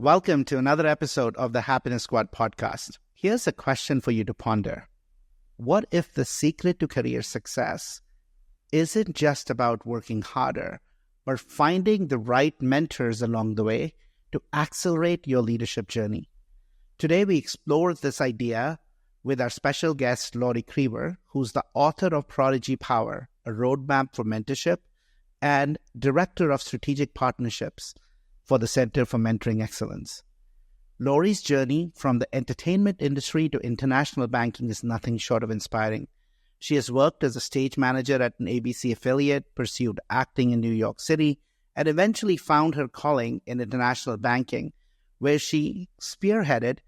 Welcome to another episode of the Happiness Squad podcast. Here's a question for you to ponder. What if the secret to career success isn't just about working harder, but finding the right mentors along the way to accelerate your leadership journey? Today, we explore this idea with our special guest, Lori Crever, who's the author of Protégé Power, a roadmap for mentorship, and director of strategic partnerships for the Center for Mentoring Excellence. Lori's journey from the entertainment industry to international banking is nothing short of inspiring. She has worked as a stage manager at an ABC affiliate, pursued acting in New York City, and eventually found her calling in international banking, where she spearheaded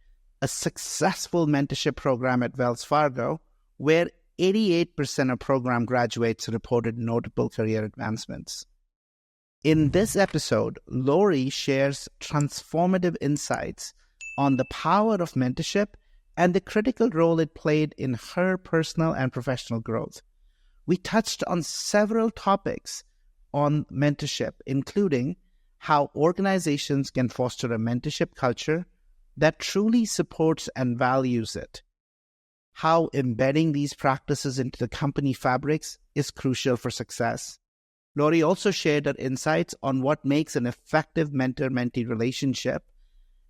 a successful mentorship program at Wells Fargo, where 88% of program graduates reported notable career advancements. In this episode, Lori shares transformative insights on the power of mentorship and the critical role it played in her personal and professional growth. We touched on several topics on mentorship, including how organizations can foster a mentorship culture that truly supports and values it, how embedding these practices into the company fabrics is crucial for success. Lori also shared her insights on what makes an effective mentor-mentee relationship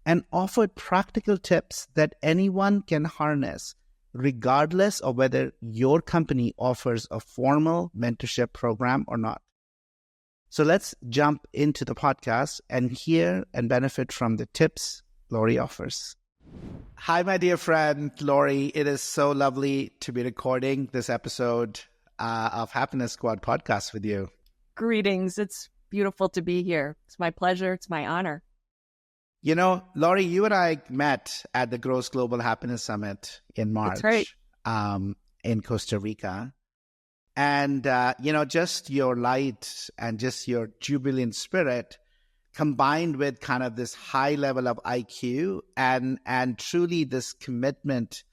and offered practical tips that anyone can harness, regardless of whether your company offers a formal mentorship program or not. So let's jump into the podcast and hear and benefit from the tips Lori offers. Hi, my dear friend, Lori. It is so lovely to be recording this episode of Happiness Squad podcast with you. Greetings. It's beautiful to be here. It's my pleasure. It's my honor. You know, Lori, you and I met at the Gross Global Happiness Summit in March. That's right. In Costa Rica. And, just your light and just your jubilant spirit combined with kind of this high level of IQ and truly this commitment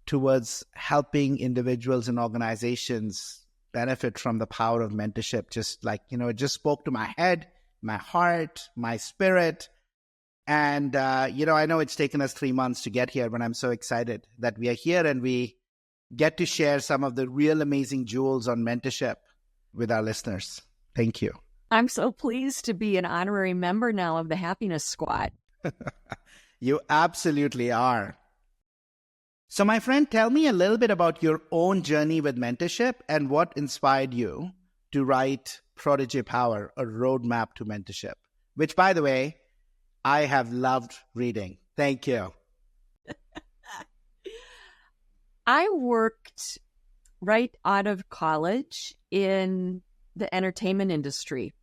towards helping individuals and organizations benefit from the power of mentorship. Just like, it just spoke to my head, my heart, my spirit. And, I know it's taken us 3 months to get here, but I'm so excited that we are here and we get to share some of the real amazing jewels on mentorship with our listeners. Thank you. I'm so pleased to be an honorary member now of the Happiness Squad. You absolutely are. So my friend, tell me a little bit about your own journey with mentorship and what inspired you to write Protégé Power, a roadmap to mentorship, which, by the way, I have loved reading. Thank you. I worked right out of college in the entertainment industry.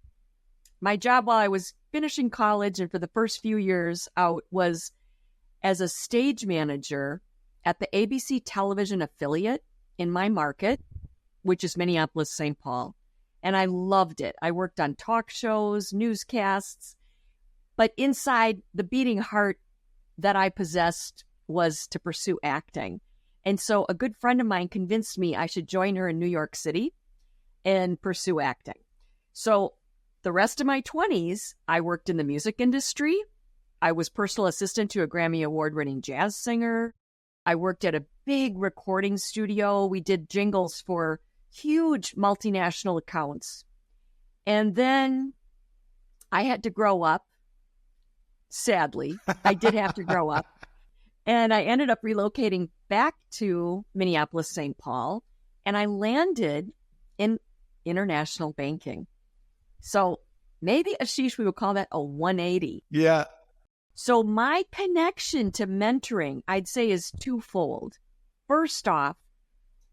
My job while I was finishing college and for the first few years out was as a stage manager at the ABC television affiliate in my market, which is Minneapolis, St. Paul. And I loved it. I worked on talk shows, newscasts, but inside the beating heart that I possessed was to pursue acting. And so a good friend of mine convinced me I should join her in New York City and pursue acting. So the rest of my 20s, I worked in the music industry. I was personal assistant to a Grammy Award-winning jazz singer. I worked at a big recording studio. We did jingles for huge multinational accounts. And then I had to grow up. Sadly, I did have to grow up. And I ended up relocating back to Minneapolis, St. Paul, and I landed in international banking. So maybe, Ashish, we would call that a 180. Yeah. So my connection to mentoring, I'd say, is twofold. First off,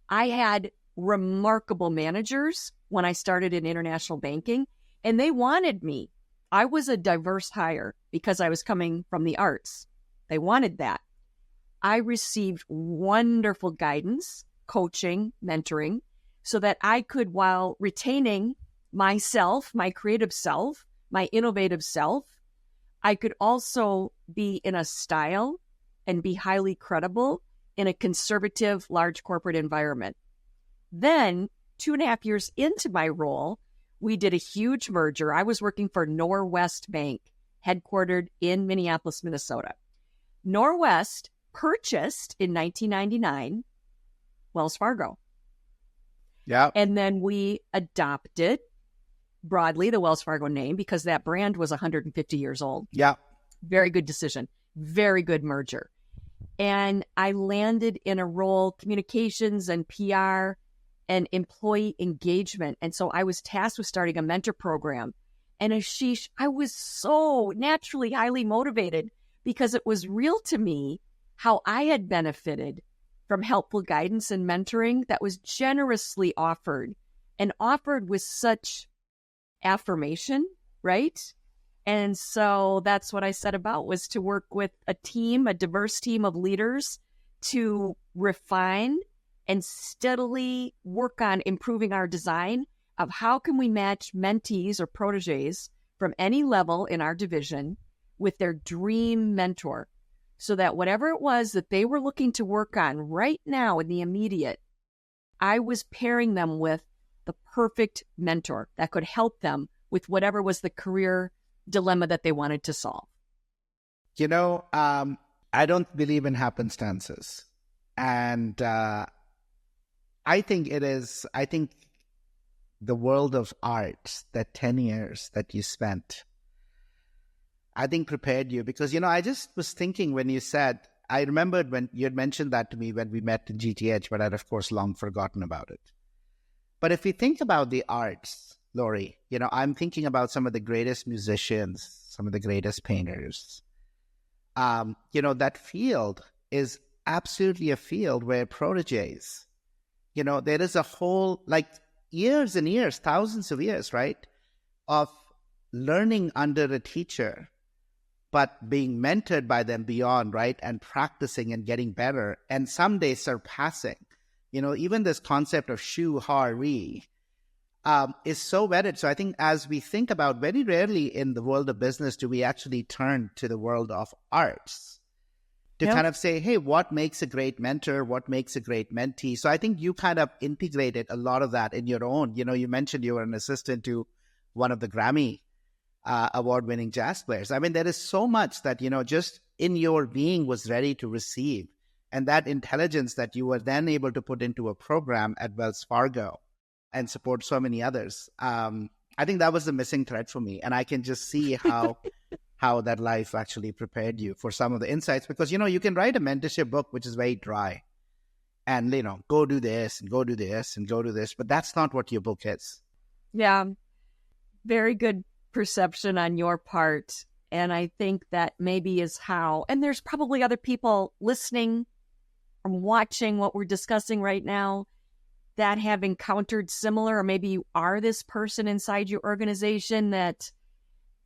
I had remarkable managers when I started in international banking, and they wanted me. I was a diverse hire because I was coming from the arts. They wanted that. I received wonderful guidance, coaching, mentoring, so that I could, while retaining myself, my creative self, my innovative self, I could also be in a style and be highly credible in a conservative, large corporate environment. Then, 2.5 years into my role, we did a huge merger. I was working for Norwest Bank, headquartered in Minneapolis, Minnesota. Norwest purchased in 1999 Wells Fargo. Yeah. And then we adopted broadly the Wells Fargo name because that brand was 150 years old. Yeah. Very good decision. Very good merger. And I landed in a role, communications and PR and employee engagement. And so I was tasked with starting a mentor program. And Ashish, I was so naturally highly motivated because it was real to me how I had benefited from helpful guidance and mentoring that was generously offered and offered with such affirmation, right? And so that's what I set about, was to work with a team, a diverse team of leaders, to refine and steadily work on improving our design of how can we match mentees or proteges from any level in our division with their dream mentor, so that whatever it was that they were looking to work on right now in the immediate, I was pairing them with the perfect mentor that could help them with whatever was the career dilemma that they wanted to solve. You know, I don't believe in happenstances. And I think the world of art, that 10 years that you spent, I think prepared you, because, you know, I just was thinking when you said, I remembered when you had mentioned that to me when we met in GTH, but I'd of course long forgotten about it. But if you think about the arts, Lori, you know, I'm thinking about some of the greatest musicians, some of the greatest painters. You know, that field is absolutely a field where proteges, you know, there is a whole, like, years and years, thousands of years, right, of learning under a teacher, but being mentored by them beyond, right, and practicing and getting better, and someday surpassing. You know, even this concept of shu har ri is so vetted. So I think as we think about, very rarely in the world of business do we actually turn to the world of arts to kind of say, hey, what makes a great mentor? What makes a great mentee? So I think you kind of integrated a lot of that in your own. You know, you mentioned you were an assistant to one of the Grammy award-winning jazz players. I mean, there is so much that, you know, just in your being was ready to receive. And that intelligence that you were then able to put into a program at Wells Fargo and support so many others. I think that was the missing thread for me. And I can just see how that life actually prepared you for some of the insights. Because, you know, you can write a mentorship book, which is very dry. And, you know, go do this and go do this and go do this. But that's not what your book is. Yeah. Very good perception on your part. And I think that maybe is how, and there's probably other people listening or watching what we're discussing right now that have encountered similar, or maybe you are this person inside your organization that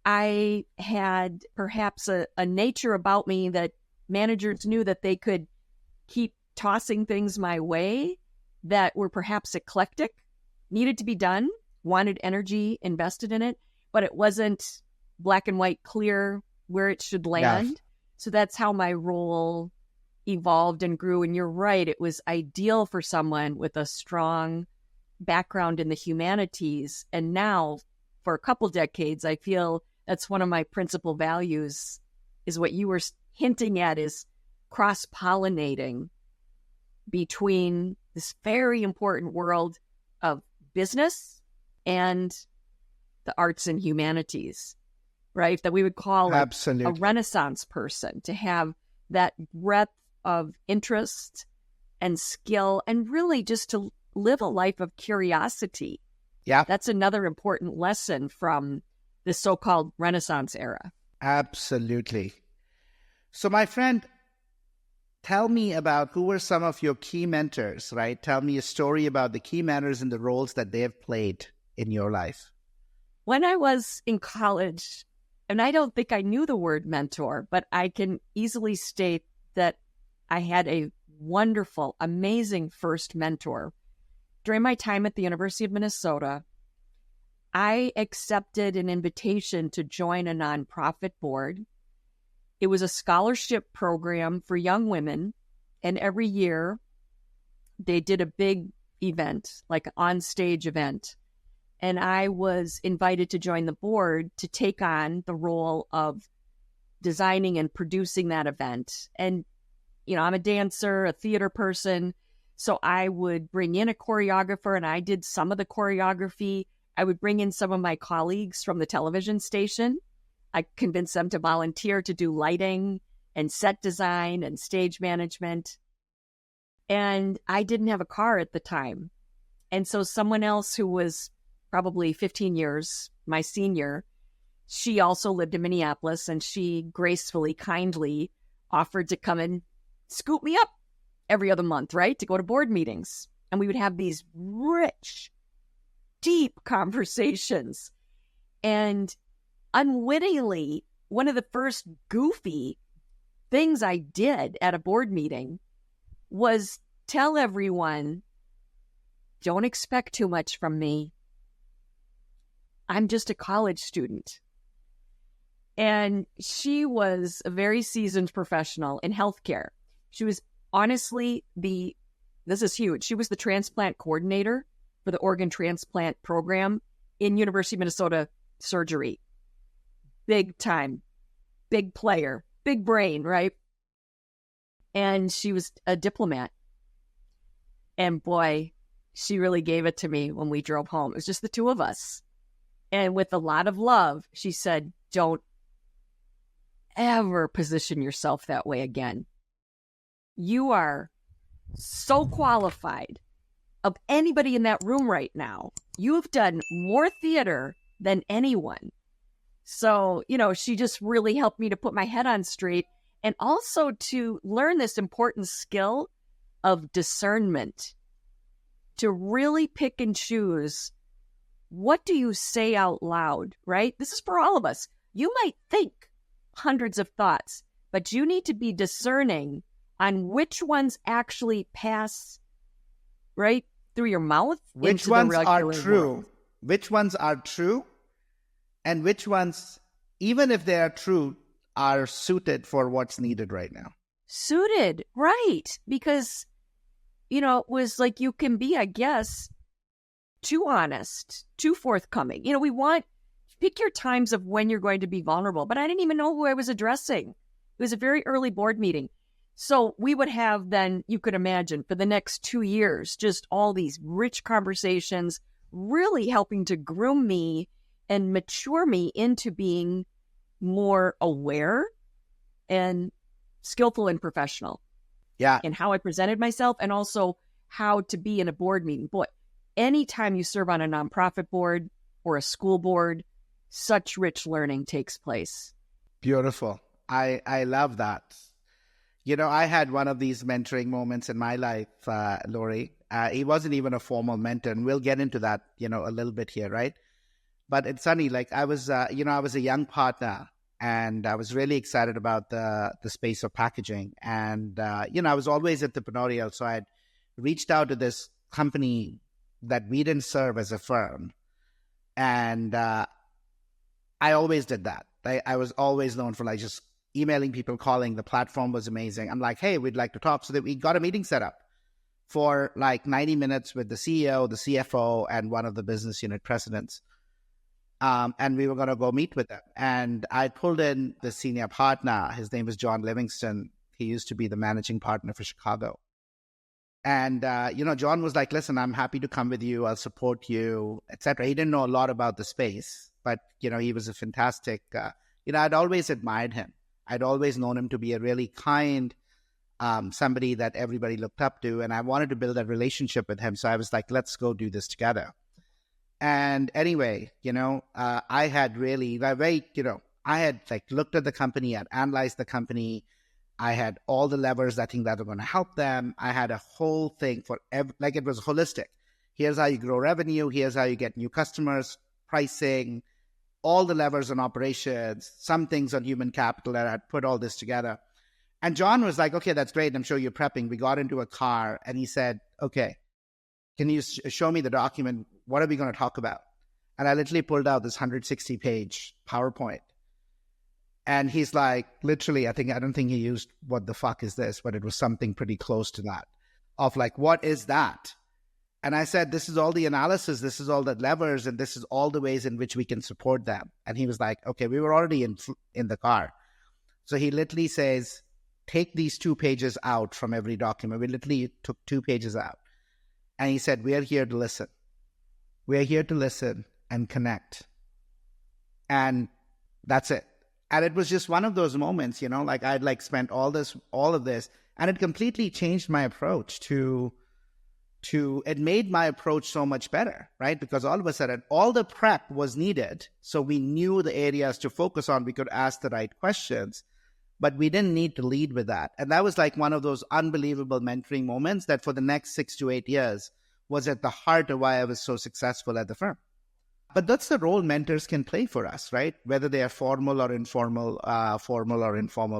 I had perhaps a nature about me that managers knew that they could keep tossing things my way that were perhaps eclectic, needed to be done, wanted energy invested in it, but it wasn't black and white clear where it should land. Yeah. So that's how my role evolved and grew. And you're right, it was ideal for someone with a strong background in the humanities. And now for a couple decades, I feel that's one of my principal values, is what you were hinting at, is cross-pollinating between this very important world of business and the arts and humanities, right? That we would call a Renaissance person, to have that breadth of interest and skill, and really just to live a life of curiosity. Yeah. That's another important lesson from the so-called Renaissance era. Absolutely. So my friend, tell me about who were some of your key mentors, right? Tell me a story about the key mentors and the roles that they have played in your life. When I was in college, and I don't think I knew the word mentor, but I can easily state that I had a wonderful, amazing first mentor. During my time at the University of Minnesota, I accepted an invitation to join a nonprofit board. It was a scholarship program for young women, and every year they did a big event, like an on-stage event. And I was invited to join the board to take on the role of designing and producing that event. And, I'm a dancer, a theater person. So I would bring in a choreographer, and I did some of the choreography. I would bring in some of my colleagues from the television station. I convinced them to volunteer to do lighting and set design and stage management. And I didn't have a car at the time. And so someone else who was probably 15 years, my senior, she also lived in Minneapolis, and she gracefully, kindly offered to come and scoop me up every other month, right? To go to board meetings. And we would have these rich, deep conversations. And unwittingly, one of the first goofy things I did at a board meeting was tell everyone, don't expect too much from me. I'm just a college student. And she was a very seasoned professional in healthcare. She was honestly this is huge. She was the transplant coordinator for the organ transplant program in University of Minnesota surgery. Big time, big player, big brain, right? And she was a diplomat. And boy, she really gave it to me when we drove home. It was just the two of us. And with a lot of love, she said, don't ever position yourself that way again. You are so qualified. Of anybody in that room right now, you have done more theater than anyone. So, she just really helped me to put my head on straight, and also to learn this important skill of discernment, to really pick and choose, what do you say out loud, right? This is for all of us. You might think hundreds of thoughts, but you need to be discerning on which ones actually pass right through your mouth. Which ones are true? World. Which ones are true? And which ones, even if they are true, are suited for what's needed right now? Suited, right. Because, it was like you can be, I guess, too honest, too forthcoming. Pick your times of when you're going to be vulnerable. But I didn't even know who I was addressing. It was a very early board meeting. So we would have then, you could imagine, for the next 2 years, just all these rich conversations, really helping to groom me and mature me into being more aware and skillful and professional. Yeah. In how I presented myself, and also how to be in a board meeting. Boy, anytime you serve on a nonprofit board or a school board, such rich learning takes place. Beautiful. I love that. I had one of these mentoring moments in my life, Lori. He wasn't even a formal mentor, and we'll get into that, a little bit here, right? But it's funny, like I was a young partner, and I was really excited about the space of packaging. And, I was always entrepreneurial. So I had reached out to this company that we didn't serve as a firm. And I always did that. I was always known for just emailing people, calling. The platform was amazing. I'm like, hey, we'd like to talk. So that we got a meeting set up for 90 minutes with the CEO, the CFO, and one of the business unit presidents. And we were going to go meet with them. And I pulled in the senior partner. His name was John Livingston. He used to be the managing partner for Chicago. And, John was like, listen, I'm happy to come with you. I'll support you, etc. He didn't know a lot about the space, but, he was a fantastic, I'd always admired him. I'd always known him to be a really kind, somebody that everybody looked up to. And I wanted to build a relationship with him. So I was like, let's go do this together. And anyway, I had I had looked at the company, I'd analyzed the company. I had all the levers I think that were going to help them. I had a whole thing for it was holistic. Here's how you grow revenue. Here's how you get new customers, pricing, all the levers on operations, some things on human capital, and I'd put all this together. And John was like, okay, that's great. I'm sure you're prepping. We got into a car and he said, okay, can you show me the document? What are we going to talk about? And I literally pulled out this 160-page PowerPoint. And he's like, literally, I don't think he used what the fuck is this, but it was something pretty close to that of what is that? And I said, this is all the analysis, this is all the levers, and this is all the ways in which we can support them. And he was like, okay, we were already in the car. So he literally says, take these 2 pages out from every document. We literally took 2 pages out. And he said, we are here to listen. We are here to listen and connect. And that's it. And it was just one of those moments, like I'd like spent all of this, and it completely changed my approach it made my approach so much better, right? Because all of a sudden, all the prep was needed. So we knew the areas to focus on. We could ask the right questions, but we didn't need to lead with that. And that was like one of those unbelievable mentoring moments that for the next 6 to 8 years was at the heart of why I was so successful at the firm. But that's the role mentors can play for us, right? Whether they are formal or informal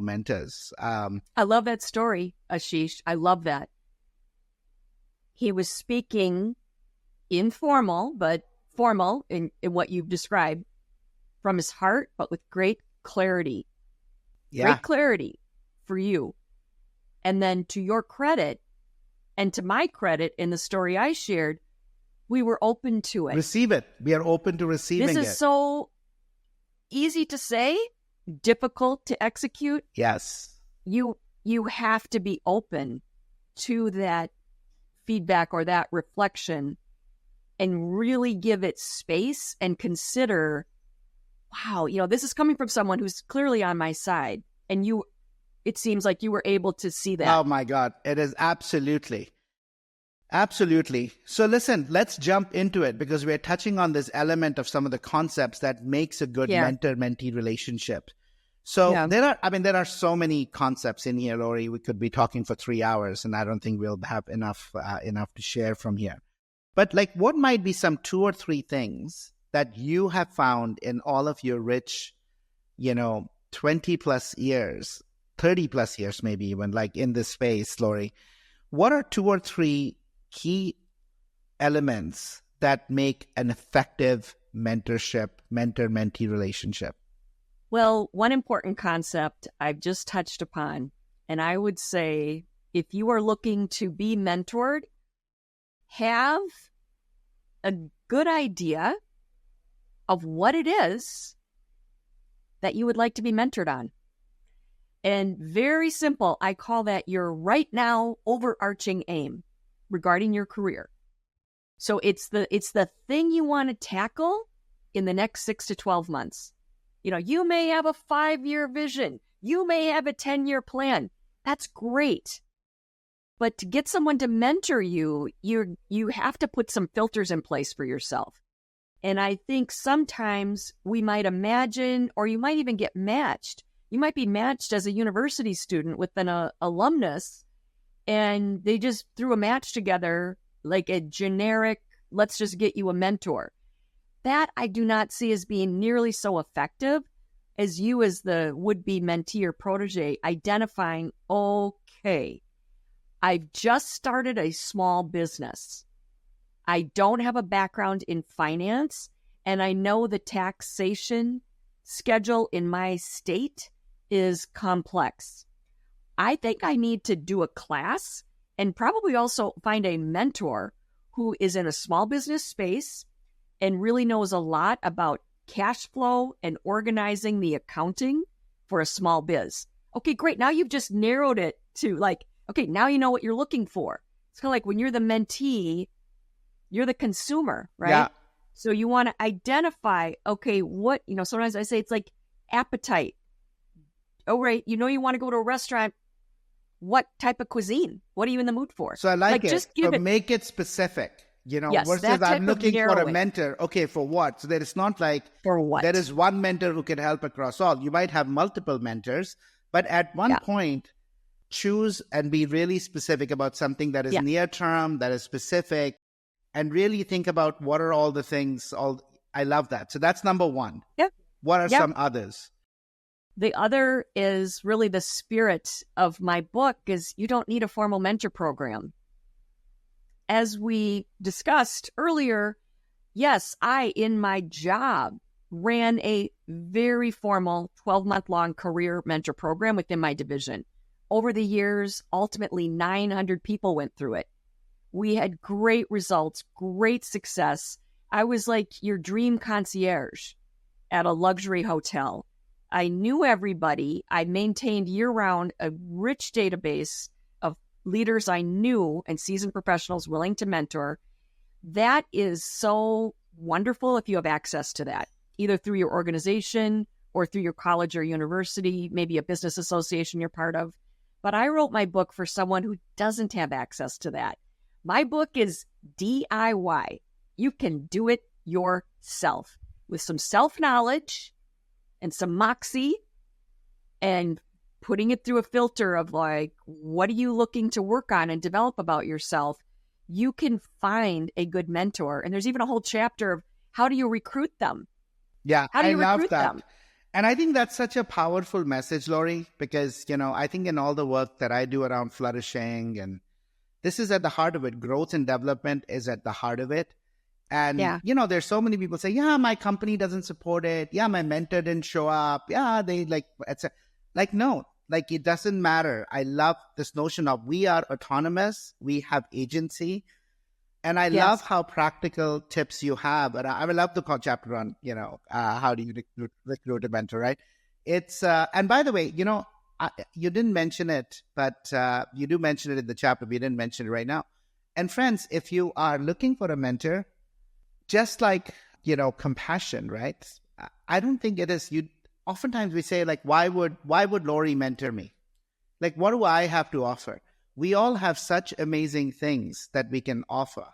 mentors. I love that story, Ashish. I love that. He was speaking informal, but formal in what you've described from his heart, but with great clarity. Yeah. Great clarity for you. And then to your credit, and to my credit in the story I shared, we were open to it. Receive it. We are open to receiving it. This is so easy to say, difficult to execute. Yes. You have to be open to that feedback or that reflection and really give it space and consider, wow, this is coming from someone who's clearly on my side. And it seems like you were able to see that. Oh my God. It is absolutely. Absolutely. So listen, let's jump into it because we're touching on this element of some of the concepts that makes a good mentor-mentee relationship. So there are so many concepts in here, Lori. We could be talking for 3 hours and I don't think we'll have enough to share from here. But like, what might be some 2 or 3 things that you have found in all of your rich, 20 plus years, 30 plus years, maybe even like in this space, Lori? What are 2 or 3 key elements that make an effective mentor-mentee relationship? Well, one important concept I've just touched upon, and I would say if you are looking to be mentored, have a good idea of what it is that you would like to be mentored on. And very simple, I call that your right now overarching aim regarding your career. So it's the thing you want to tackle in the next 6 to 12 months. You may have a 5-year vision. You may have a 10-year plan. That's great. But to get someone to mentor you, you have to put some filters in place for yourself. And I think sometimes we might imagine, or you might even get matched. You might be matched as a university student with an alumnus, and they just threw a match together like a generic, let's just get you a mentor. That I do not see as being nearly so effective as you as the would-be mentee or protege identifying, okay, I've just started a small business. I don't have a background in finance, and I know the taxation schedule in my state is complex. I think I need to do a class and probably also find a mentor who is in a small business space and really knows a lot about cash flow and organizing the accounting for a small biz. Okay, great. Now you've just narrowed it to okay, now you know what you're looking for. It's kind of like when you're the mentee, you're the consumer, right? Yeah. So you want to identify, okay, what, sometimes I say it's like appetite. Oh, right. You want to go to a restaurant. What type of cuisine? What are you in the mood for? So I like it. Just give it. Make it specific. Yes, versus I'm looking for a mentor. Okay, for what? So there is not like for what? There is one mentor who can help across all. You might have multiple mentors, but at one point, choose and be really specific about something that is near term, that is specific, and really think about what are all the things. I love that. So that's number one. Yep. What are some others? The other is really the spirit of my book is you don't need a formal mentor program. As we discussed earlier, yes, I, in my job, ran a very formal 12-month-long career mentor program within my division. Over the years, ultimately 900 people went through it. We had great results, great success. I was like your dream concierge at a luxury hotel. I knew everybody. I maintained year-round a rich database of leaders I knew and seasoned professionals willing to mentor. That is so wonderful if you have access to that, either through your organization or through your college or university, maybe a business association you're part of. But I wrote my book for someone who doesn't have access to that. My book is DIY. You can do it yourself with some self-knowledge and some moxie and putting it through a filter of like, what are you looking to work on and develop about yourself? You can find a good mentor. And there's even a whole chapter of how do you recruit them? Yeah, how do you I love recruit that. them? And I think that's such a powerful message, Lori, because, I think in all the work that I do around flourishing, and this is at the heart of it, growth and development is at the heart of it. And, there's so many people say, yeah, my company doesn't support it. Yeah, my mentor didn't show up. Yeah, they no, it doesn't matter. I love this notion of we are autonomous. We have agency. And I love how practical tips you have. And I would love the chapter on, how do you recruit a mentor, right? It's, and by the way, you didn't mention it, but you do mention it in the chapter. We didn't mention it right now. And friends, if you are looking for a mentor, just like, compassion, right? I don't think it is. Oftentimes we say, like, why would Lori mentor me? Like, what do I have to offer? We all have such amazing things that we can offer.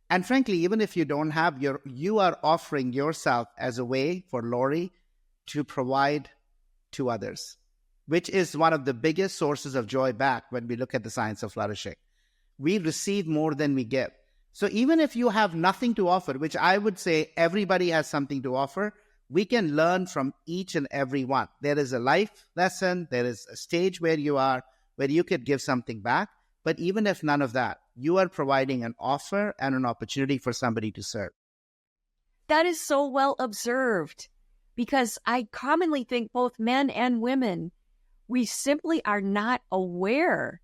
And frankly, even if you don't have you are offering yourself as a way for Lori to provide to others, which is one of the biggest sources of joy back when we look at the science of flourishing. We receive more than we give. So even if you have nothing to offer, which I would say everybody has something to offer, we can learn from each and every one. There is a life lesson. There is a stage where you are, where you could give something back. But even if none of that, you are providing an offer and an opportunity for somebody to serve. That is so well observed, because I commonly think both men and women, we simply are not aware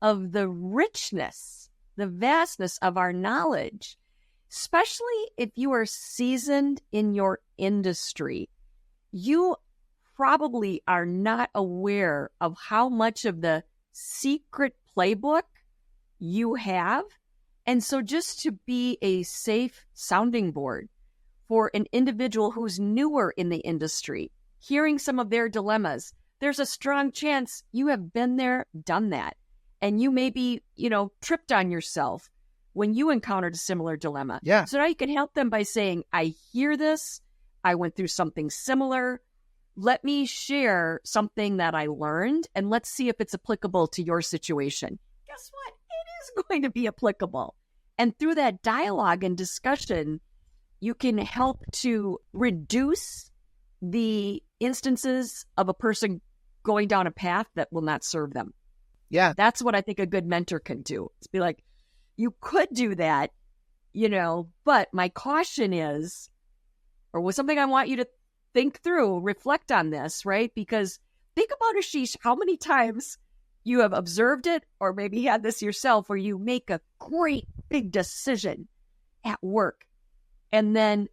of the richness, the vastness of our knowledge, especially if you are seasoned in your industry. You probably are not aware of how much of the secret playbook you have. And so just to be a safe sounding board for an individual who's newer in the industry, hearing some of their dilemmas, there's a strong chance you have been there, done that. And you may be, tripped on yourself when you encountered a similar dilemma. Yeah. So now you can help them by saying, I hear this. I went through something similar. Let me share something that I learned, and let's see if it's applicable to your situation. Guess what? It is going to be applicable. And through that dialogue and discussion, you can help to reduce the instances of a person going down a path that will not serve them. Yeah. That's what I think a good mentor can do. It's be like, you could do that, but my caution is, or was something I want you to think through, reflect on this, right? Because think about, Ashish, how many times you have observed it or maybe had this yourself where you make a great big decision at work and then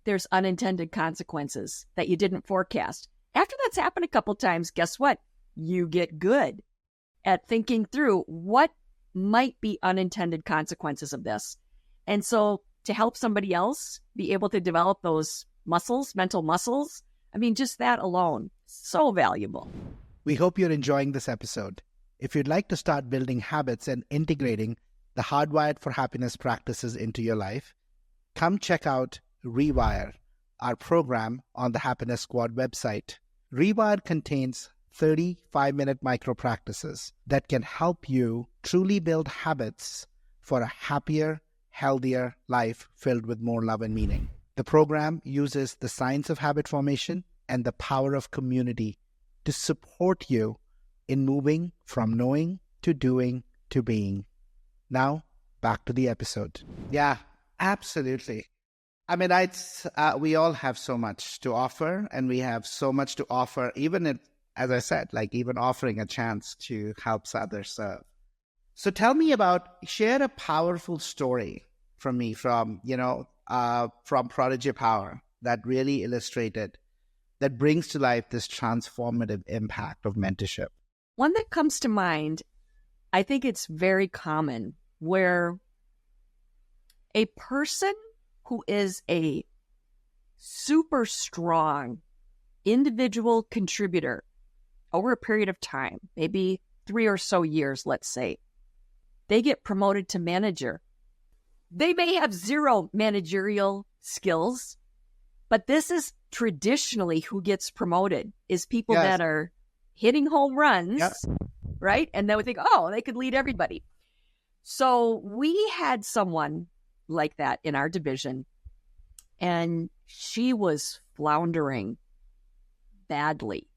there's unintended consequences that you didn't forecast. After that's happened a couple times, guess what? You get good at thinking through what might be unintended consequences of this. And so to help somebody else be able to develop those muscles, mental muscles, just that alone, so valuable. We hope you're enjoying this episode. If you'd like to start building habits and integrating the Hardwired for Happiness practices into your life, come check out Rewire, our program on the Happiness Squad website. Rewire contains 30 5-minute micro practices that can help you truly build habits for a happier, healthier life filled with more love and meaning. The program uses the science of habit formation and the power of community to support you in moving from knowing to doing to being. Now, back to the episode. Yeah, absolutely. We all have so much to offer, and we have so much to offer, even if, as I said, even offering a chance to help others serve. So tell me share a powerful story from me, from Protégé Power that really that brings to life this transformative impact of mentorship. One that comes to mind, I think it's very common, where a person who is a super strong individual contributor over a period of time, maybe 3 or so years, let's say, they get promoted to manager. They may have zero managerial skills, but this is traditionally who gets promoted, is people that are hitting home runs, right? And then we think, oh, they could lead everybody. So we had someone like that in our division, and she was floundering badly,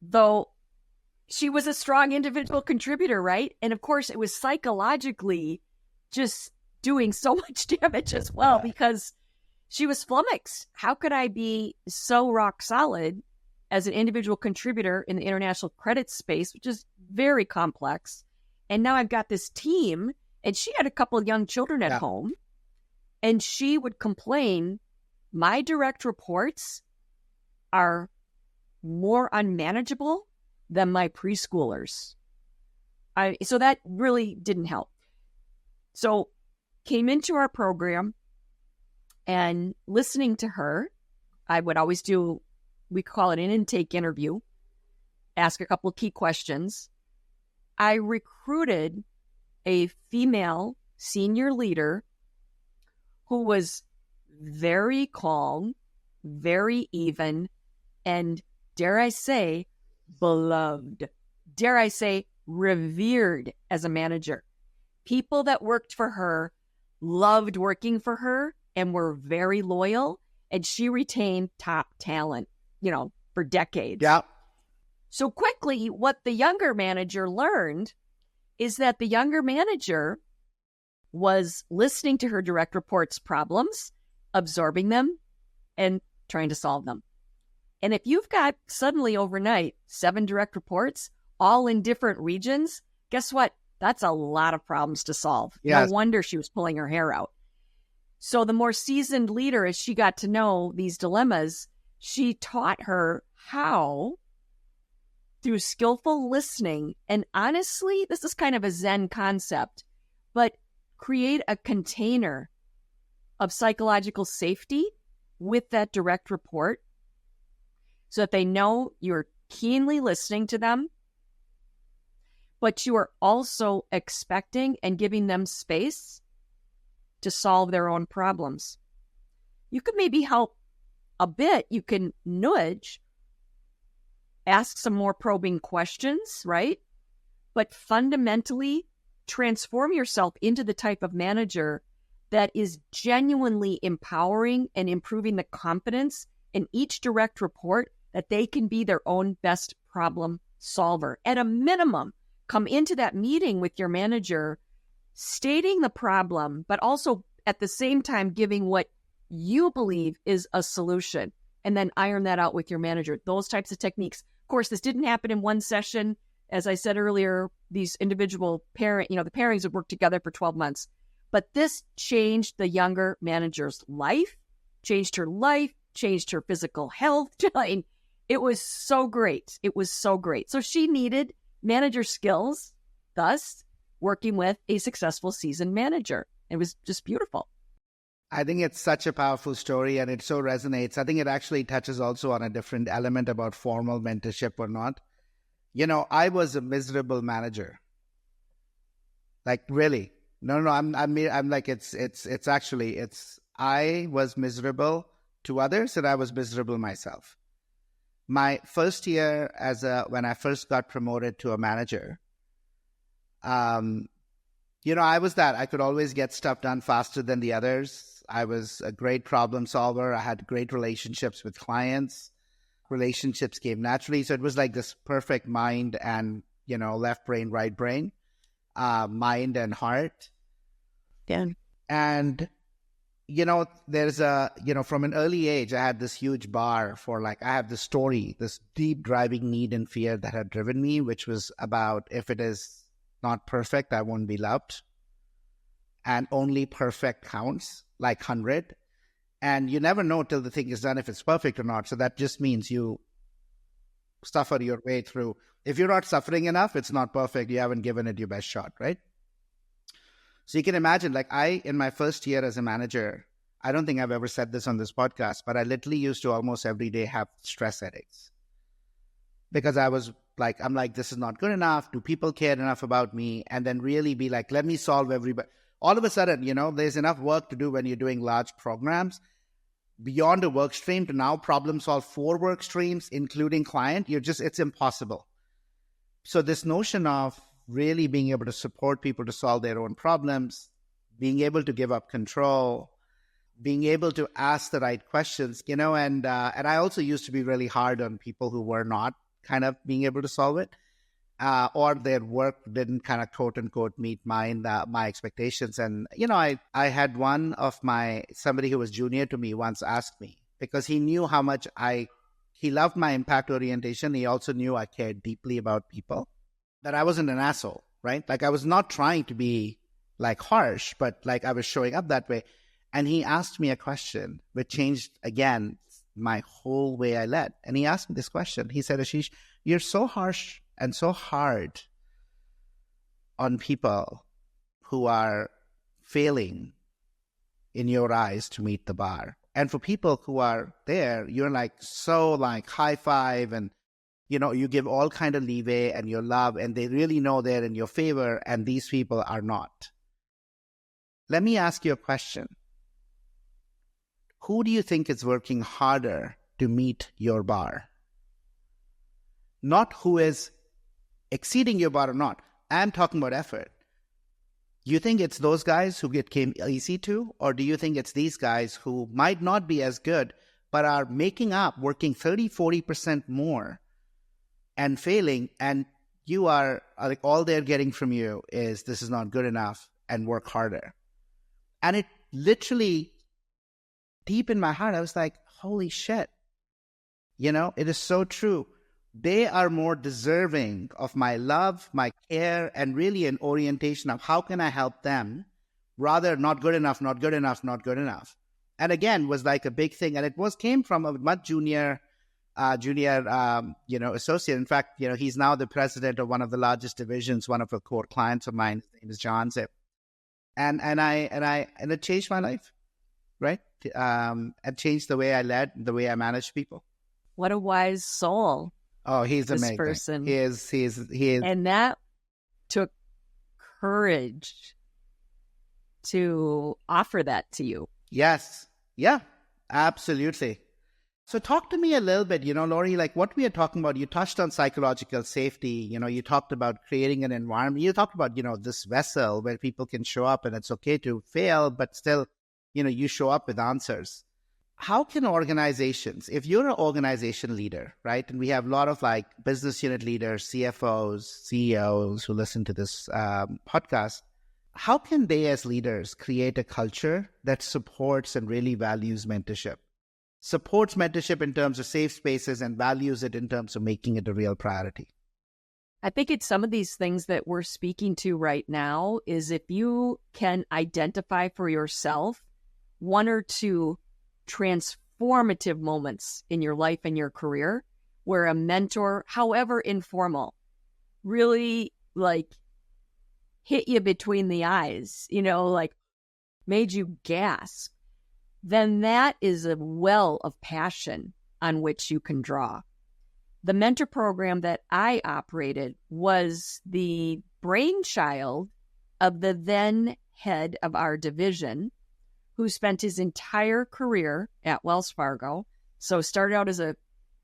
though she was a strong individual contributor, right? And of course, it was psychologically just doing so much damage as well, because she was flummoxed. How could I be so rock solid as an individual contributor in the international credit space, which is very complex? And now I've got this team, and she had a couple of young children at home, and she would complain, my direct reports are more unmanageable than my preschoolers. So that really didn't help. So came into our program, and listening to her, I would always do, we call it an intake interview, ask a couple of key questions. I recruited a female senior leader who was very calm, very even, and dare I say, beloved, dare I say, revered as a manager. People that worked for her loved working for her and were very loyal, and she retained top talent, for decades. Yeah. So quickly, what the younger manager learned is that the younger manager was listening to her direct reports' problems, absorbing them, and trying to solve them. And if you've got suddenly overnight 7 direct reports, all in different regions, guess what? That's a lot of problems to solve. Yes. No wonder she was pulling her hair out. So the more seasoned leader, as she got to know these dilemmas, she taught her how, through skillful listening, and honestly, this is kind of a Zen concept, but create a container of psychological safety with that direct report so that they know you're keenly listening to them, but you are also expecting and giving them space to solve their own problems. You could maybe help a bit. You can nudge, ask some more probing questions, right? But fundamentally, transform yourself into the type of manager that is genuinely empowering and improving the confidence in each direct report that they can be their own best problem solver. At a minimum, come into that meeting with your manager stating the problem, but also at the same time giving what you believe is a solution, and then iron that out with your manager. Those types of techniques. Of course, this didn't happen in one session. As I said earlier, these individual the pairings have worked together for 12 months. But this changed the younger manager's life, changed her life, changed her physical health. It was so great. It was so great. So she needed manager skills, thus working with a successful seasoned manager. It was just beautiful. I think it's such a powerful story, and it so resonates. I think it actually touches also on a different element about formal mentorship or not. I was a miserable manager. Like, really. No, I'm like, I was miserable to others, and I was miserable myself. My first year when I first got promoted to a manager, I was that. I could always get stuff done faster than the others. I was a great problem solver. I had great relationships with clients. Relationships came naturally. So it was like this perfect mind and, left brain, right brain, mind and heart. Yeah. And, there's from an early age, I had this huge bar for I have this story, this deep driving need and fear that had driven me, which was about, if it is not perfect, I won't be loved. And only perfect counts, like 100. And you never know till the thing is done if it's perfect or not. So that just means you suffer your way through. If you're not suffering enough, it's not perfect. You haven't given it your best shot, right? So you can imagine, like in my first year as a manager, I don't think I've ever said this on this podcast, but I literally used to almost every day have stress headaches. Because I'm like, this is not good enough. Do people care enough about me? And then really be like, let me solve everybody. All of a sudden, there's enough work to do when you're doing large programs beyond a work stream to now problem solve 4 work streams, including client. It's impossible. So this notion of really being able to support people to solve their own problems, being able to give up control, being able to ask the right questions, and I also used to be really hard on people who were not kind of being able to solve it. Or their work didn't kind of quote unquote meet my expectations. And, I had somebody who was junior to me once asked me, because he knew how much he loved my impact orientation. He also knew I cared deeply about people, that I wasn't an asshole, right? Like I was not trying to be like harsh, but like I was showing up that way. And he asked me a question which changed again my whole way I led. And he asked me this question. He said, Ashish, you're so harsh and so hard on people who are failing in your eyes to meet the bar. And for people who are there, you're like so like high five and, you give all kind of leeway and your love, and they really know they're in your favor, and these people are not. Let me ask you a question. Who do you think is working harder to meet your bar? Not who is exceeding your bar or not. I'm talking about effort. You think it's those guys who came easy to, or do you think it's these guys who might not be as good, but are making up, working 30-40% more and failing, and you are like, all they're getting from you is this is not good enough and work harder. And it literally, deep in my heart, I was like, holy shit. It is so true. They are more deserving of my love, my care, and really an orientation of how can I help them, rather not good enough, not good enough, not good enough. And again, was like a big thing. And it came from a much junior associate. In fact, he's now the president of one of the largest divisions, one of the core clients of mine. His name is John Zip. And it changed my life, right? It changed the way I led, the way I managed people. What a wise soul. Oh, he's this amazing. Person. He is. And that took courage to offer that to you. Yes. Yeah, absolutely. So talk to me a little bit, Lori, like what we are talking about. You touched on psychological safety. You talked about creating an environment. You talked about, this vessel where people can show up and it's okay to fail, but still, you show up with answers. How can organizations, if you're an organization leader, right? And we have a lot of like business unit leaders, CFOs, CEOs who listen to this podcast. How can they as leaders create a culture that supports and really values mentorship? Supports mentorship in terms of safe spaces and values it in terms of making it a real priority? I think it's some of these things that we're speaking to right now is if you can identify for yourself 1 or 2 transformative moments in your life and your career where a mentor, however informal, really like hit you between the eyes, like made you gasp, then that is a well of passion on which you can draw. The mentor program that I operated was the brainchild of the then head of our division, who spent his entire career at Wells Fargo. So started out as a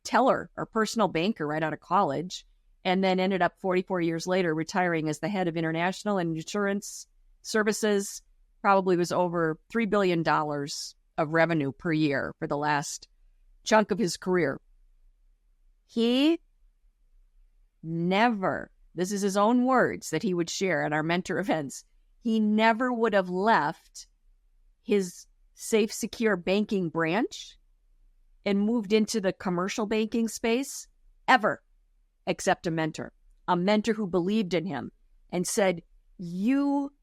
teller or personal banker right out of college, and then ended up 44 years later retiring as the head of international and insurance services. Probably was over $3 billion of revenue per year for the last chunk of his career. He never, this is his own words that he would share at our mentor events, he never would have left his safe, secure banking branch and moved into the commercial banking space ever, except a mentor who believed in him and said, you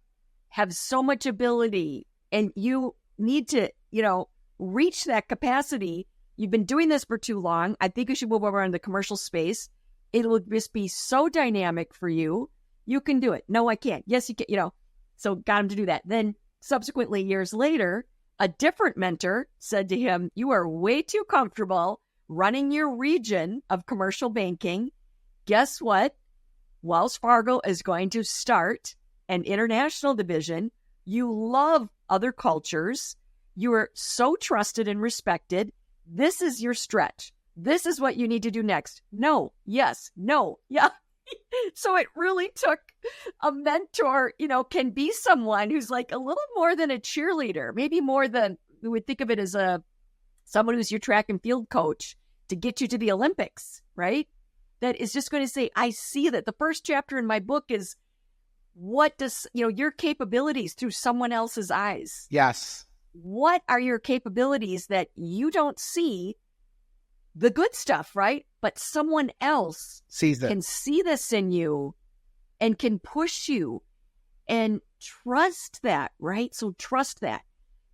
have so much ability and you need to, reach that capacity. You've been doing this for too long. I think you should move over into the commercial space. It will just be so dynamic for you. You can do it. No, I can't. Yes, you can, So got him to do that. Then subsequently, years later, a different mentor said to him, you are way too comfortable running your region of commercial banking. Guess what? Wells Fargo is going to start an international division. You love other cultures. You are so trusted and respected. This is your stretch. This is what you need to do next. No, yes, no, yeah. So it really took a mentor, can be someone who's like a little more than a cheerleader, maybe more than we would think of it as someone who's your track and field coach to get you to the Olympics, right? That is just going to say, I see that. The first chapter in my book is what does, your capabilities through someone else's eyes. Yes. What are your capabilities that you don't see the good stuff, right? But someone else can see this in you and can push you and trust that, right? So trust that.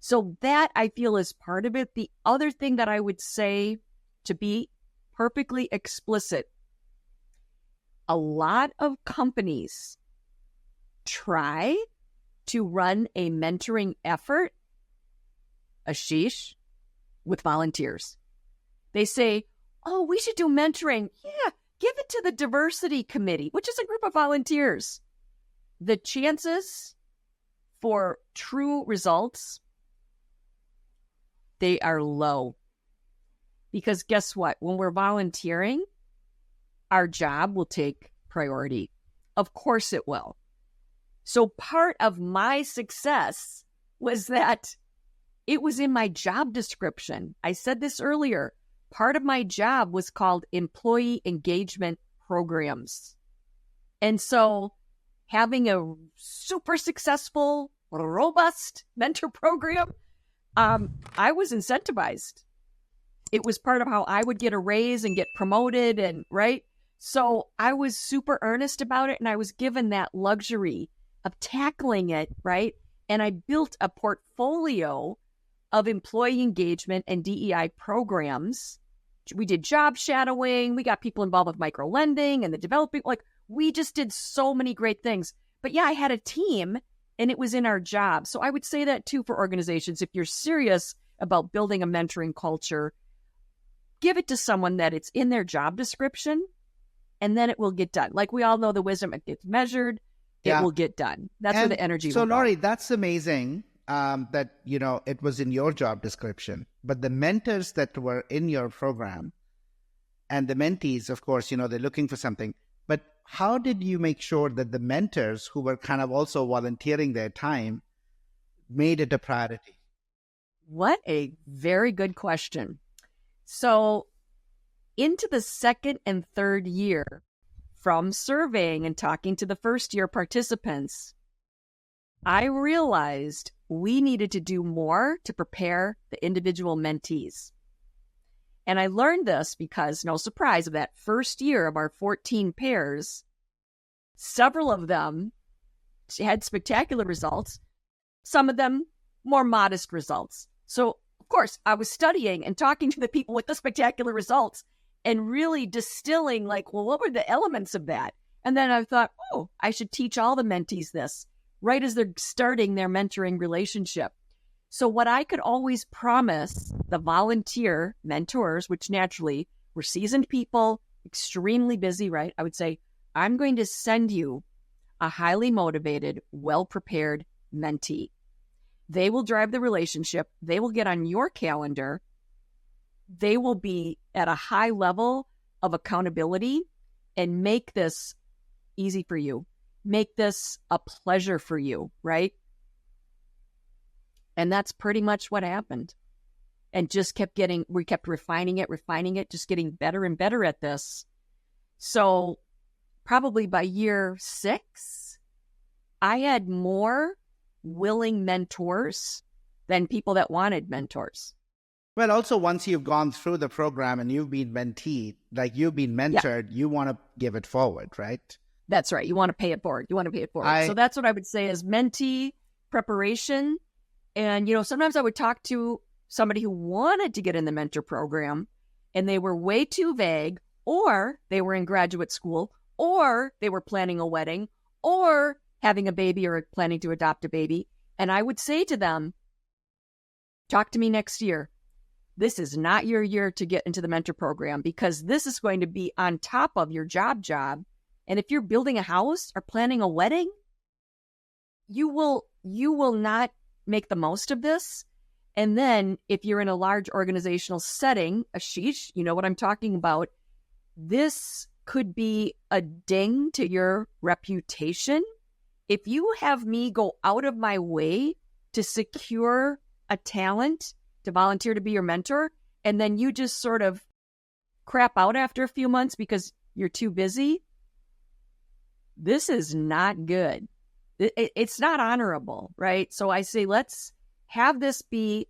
So that I feel is part of it. The other thing that I would say, to be perfectly explicit, a lot of companies try to run a mentoring effort, Ashish, with volunteers. They say, oh, we should do mentoring. Yeah, give it to the diversity committee, which is a group of volunteers. The chances for true results, they are low. Because guess what? When we're volunteering, our job will take priority. Of course it will. So part of my success was that it was in my job description. I said this earlier. Part of my job was called employee engagement programs. And so having a super successful, robust mentor program, I was incentivized. It was part of how I would get a raise and get promoted, and right? So I was super earnest about it, and I was given that luxury of tackling it, right? And I built a portfolio of employee engagement and DEI programs. We did job shadowing. We got people involved with micro lending and the developing. We just did so many great things. But yeah, I had a team and it was in our job. So I would say that too for organizations. If you're serious about building a mentoring culture, give it to someone that it's in their job description, and then it will get done. Like we all know the wisdom, it gets measured, it will get done. That's where the energy will go. So Lori, that's amazing. That, it was in your job description, but the mentors that were in your program and the mentees, of course, they're looking for something, but how did you make sure that the mentors who were kind of also volunteering their time made it a priority? What a very good question. So into the second and third year, from surveying and talking to the first year participants, I realized we needed to do more to prepare the individual mentees. And I learned this because, no surprise, of that first year of our 14 pairs, several of them had spectacular results, some of them more modest results. So, of course, I was studying and talking to the people with the spectacular results and really distilling, what were the elements of that? And then I thought, I should teach all the mentees this right as they're starting their mentoring relationship. So what I could always promise the volunteer mentors, which naturally were seasoned people, extremely busy, right? I would say, I'm going to send you a highly motivated, well-prepared mentee. They will drive the relationship. They will get on your calendar. They will be at a high level of accountability and make this easy for you. Make this a pleasure for you, right? And that's pretty much what happened. And just we kept refining it, just getting better and better at this. So probably by year 6, I had more willing mentors than people that wanted mentors. Well, also once you've gone through the program and you've been menteed, you've been mentored, you want to give it forward, right? That's right. You want to pay it forward. So that's what I would say is mentee preparation. And, sometimes I would talk to somebody who wanted to get in the mentor program and they were way too vague, or they were in graduate school, or they were planning a wedding, or having a baby or planning to adopt a baby. And I would say to them, talk to me next year. This is not your year to get into the mentor program, because this is going to be on top of your job. And if you're building a house or planning a wedding, you will not make the most of this. And then if you're in a large organizational setting, Ashish, you know what I'm talking about, this could be a ding to your reputation. If you have me go out of my way to secure a talent to volunteer to be your mentor, and then you just sort of crap out after a few months because you're too busy, this is not good. It's not honorable, right? So I say, let's have this be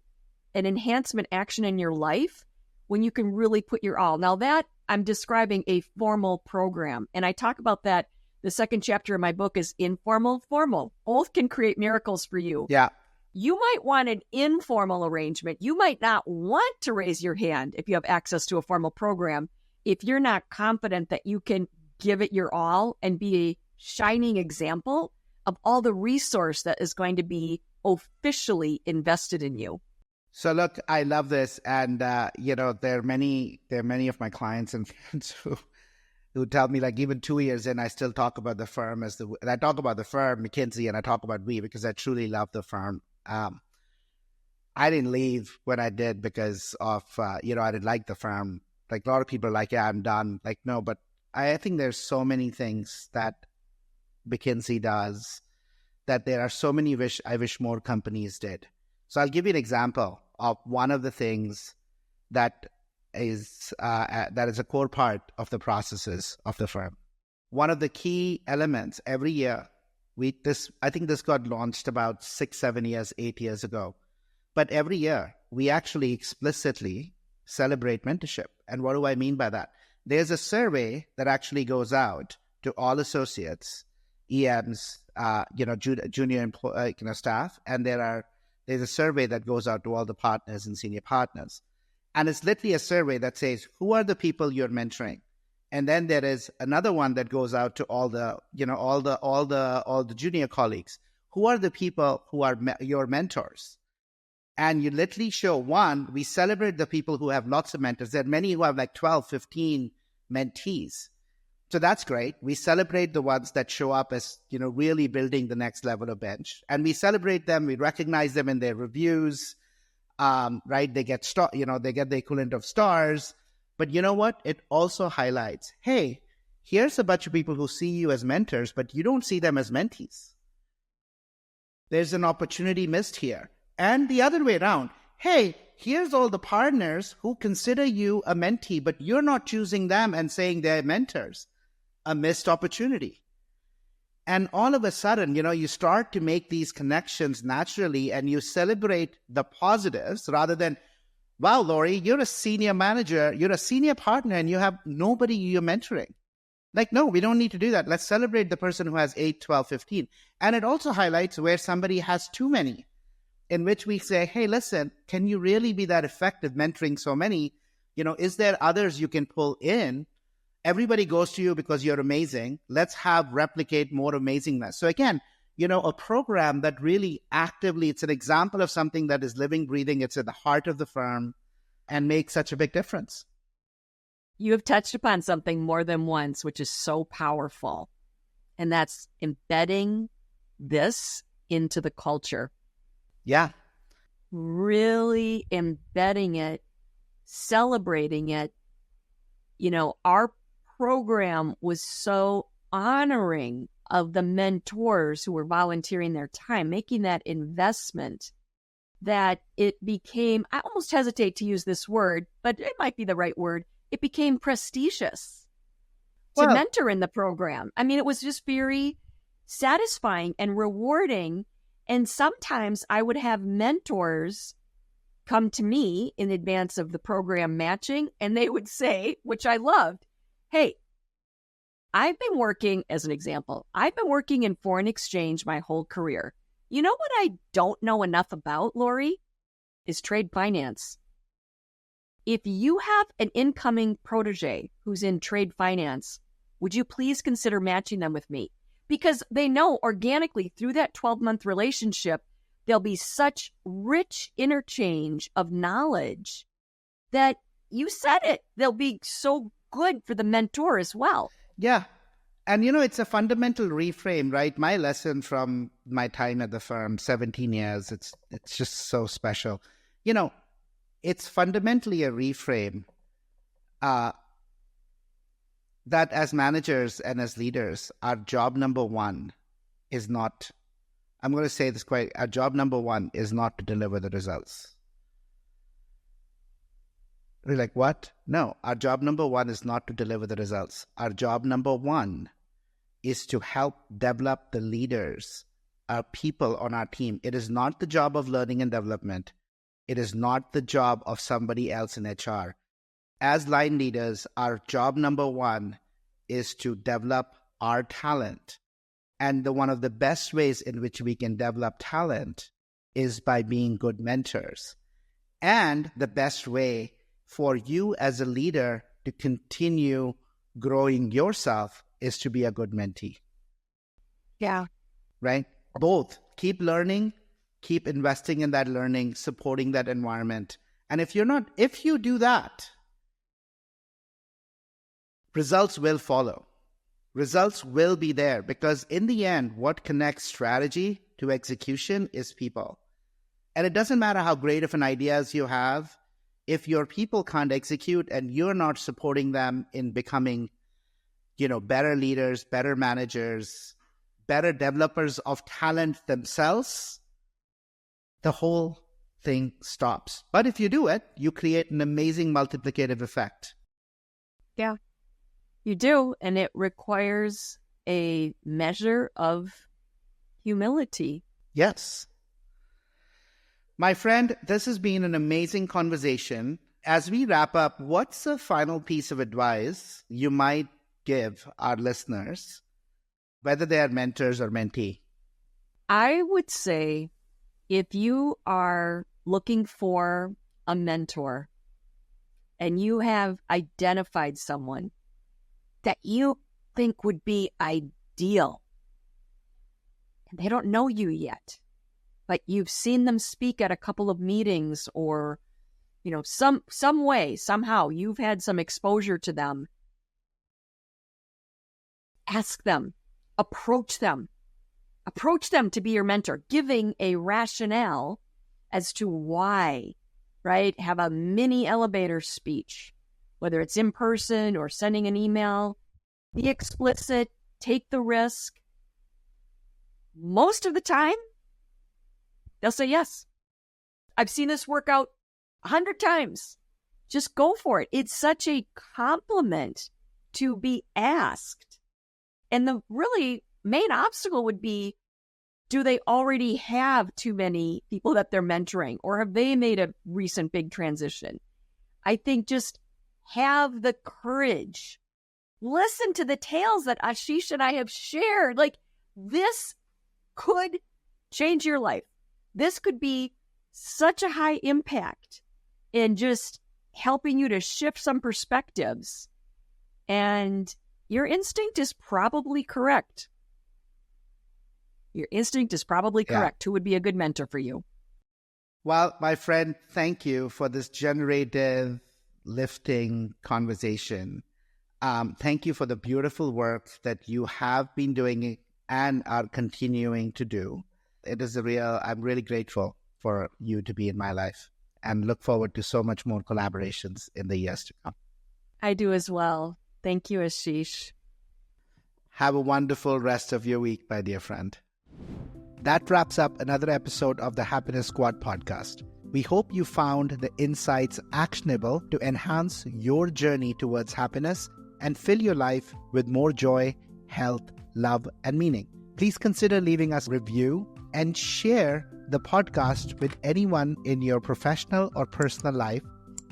an enhancement action in your life when you can really put your all. Now that I'm describing a formal program, and I talk about that. The second chapter of my book is informal, formal. Both can create miracles for you. Yeah. You might want an informal arrangement. You might not want to raise your hand if you have access to a formal program, if you're not confident that you can give it your all and be a shining example of all the resource that is going to be officially invested in you. So look, I love this. And, there are many of my clients and friends who tell me, like, even 2 years in, I still talk about the firm and I talk about the firm, McKinsey, and I talk about we, because I truly love the firm. I didn't leave when I did because of, I didn't like the firm. Like, a lot of people are like, yeah, I'm done. Like, no, but I think there's so many things that McKinsey does that there are so many I wish more companies did. So I'll give you an example of one of the things that is a core part of the processes of the firm. One of the key elements every year, I think this got launched about 6, 7 years, 8 years ago. But every year, we actually explicitly celebrate mentorship. And what do I mean by that? There's a survey that actually goes out to all associates, EMs, junior staff, and there's a survey that goes out to all the partners and senior partners. And it's literally a survey that says, who are the people you're mentoring? And then there is another one that goes out to all the junior colleagues. Who are the people who are your mentors? And you literally show, one, we celebrate the people who have lots of mentors. There are many who have like 12, 15 mentees. So that's great. We celebrate the ones that show up as, really building the next level of bench. And we celebrate them. We recognize them in their reviews, right? They get they get the equivalent of stars. But you know what? It also highlights, hey, here's a bunch of people who see you as mentors, but you don't see them as mentees. There's an opportunity missed here. And the other way around, hey, here's all the partners who consider you a mentee, but you're not choosing them and saying they're mentors. A missed opportunity. And all of a sudden, you start to make these connections naturally and you celebrate the positives rather than, wow, Lori, you're a senior manager, you're a senior partner, and you have nobody you're mentoring. Like, no, we don't need to do that. Let's celebrate the person who has 8, 12, 15. And it also highlights where somebody has too many, in which we say, hey, listen, can you really be that effective mentoring so many? Is there others you can pull in? Everybody goes to you because you're amazing. Let's replicate more amazingness. So again, a program that really actively, it's an example of something that is living, breathing. It's at the heart of the firm and makes such a big difference. You have touched upon something more than once, which is so powerful. And that's embedding this into the culture. Yeah. Really embedding it, celebrating it. Our program was so honoring of the mentors who were volunteering their time, making that investment, that it became, I almost hesitate to use this word, but it might be the right word, it became prestigious to mentor in the program. I mean, it was just very satisfying and rewarding. And sometimes I would have mentors come to me in advance of the program matching, and they would say, which I loved, hey, I've been working, as an example, I've been working in foreign exchange my whole career. You know what I don't know enough about, Lori? Is trade finance. If you have an incoming protege who's in trade finance, would you please consider matching them with me? Because they know organically through that 12-month relationship, there'll be such rich interchange of knowledge that you said it. They'll be so good for the mentor as well. Yeah. And, it's a fundamental reframe, right? My lesson from my time at the firm, 17 years, it's just so special. It's fundamentally a reframe that as managers and as leaders, our job number one is not, I'm going to say this quite, our job number one is not to deliver the results. We're like, what? No, our job number one is not to deliver the results. Our job number one is to help develop the leaders, our people on our team. It is not the job of learning and development. It is not the job of somebody else in HR. As line leaders, our job number one is to develop our talent. And one of the best ways in which we can develop talent is by being good mentors. And the best way for you as a leader to continue growing yourself is to be a good mentee. Yeah. Right? Both. Keep learning, keep investing in that learning, supporting that environment. And if you do that, results will follow. Results will be there, because in the end, what connects strategy to execution is people. And it doesn't matter how great of an ideas you have, if your people can't execute and you're not supporting them in becoming, better leaders, better managers, better developers of talent themselves, the whole thing stops. But if you do it, you create an amazing multiplicative effect. Yeah, you do. And it requires a measure of humility. Yes. My friend, this has been an amazing conversation. As we wrap up, what's the final piece of advice you might give our listeners, whether they are mentors or mentee? I would say if you are looking for a mentor and you have identified someone that you think would be ideal, and they don't know you yet, but you've seen them speak at a couple of meetings, or, some way, somehow you've had some exposure to them, ask them, approach them to be your mentor, giving a rationale as to why, right? Have a mini elevator speech, whether it's in person or sending an email. Be explicit, take the risk. Most of the time, they'll say yes. I've seen this work out 100 times. Just go for it. It's such a compliment to be asked. And the really main obstacle would be, do they already have too many people that they're mentoring, or have they made a recent big transition? I think just have the courage. Listen to the tales that Ashish and I have shared. Like, this could change your life. This could be such a high impact in just helping you to shift some perspectives. And your instinct is probably correct. Your instinct is probably correct. Who would be a good mentor for you? Well, my friend, thank you for this generative, lifting conversation. Thank you for the beautiful work that you have been doing and are continuing to do. It is I'm really grateful for you to be in my life, and look forward to so much more collaborations in the years to come. I do as well. Thank you, Ashish. Have a wonderful rest of your week, my dear friend. That wraps up another episode of the Happiness Squad podcast. We hope you found the insights actionable to enhance your journey towards happiness and fill your life with more joy, health, love, and meaning. Please consider leaving us a review and share the podcast with anyone in your professional or personal life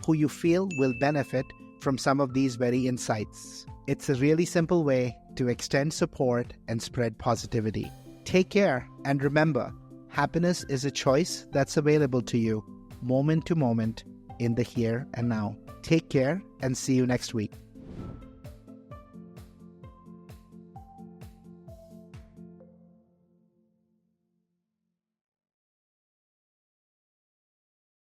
who you feel will benefit from some of these very insights. It's a really simple way to extend support and spread positivity. Take care, and remember, happiness is a choice that's available to you moment to moment in the here and now. Take care and see you next week.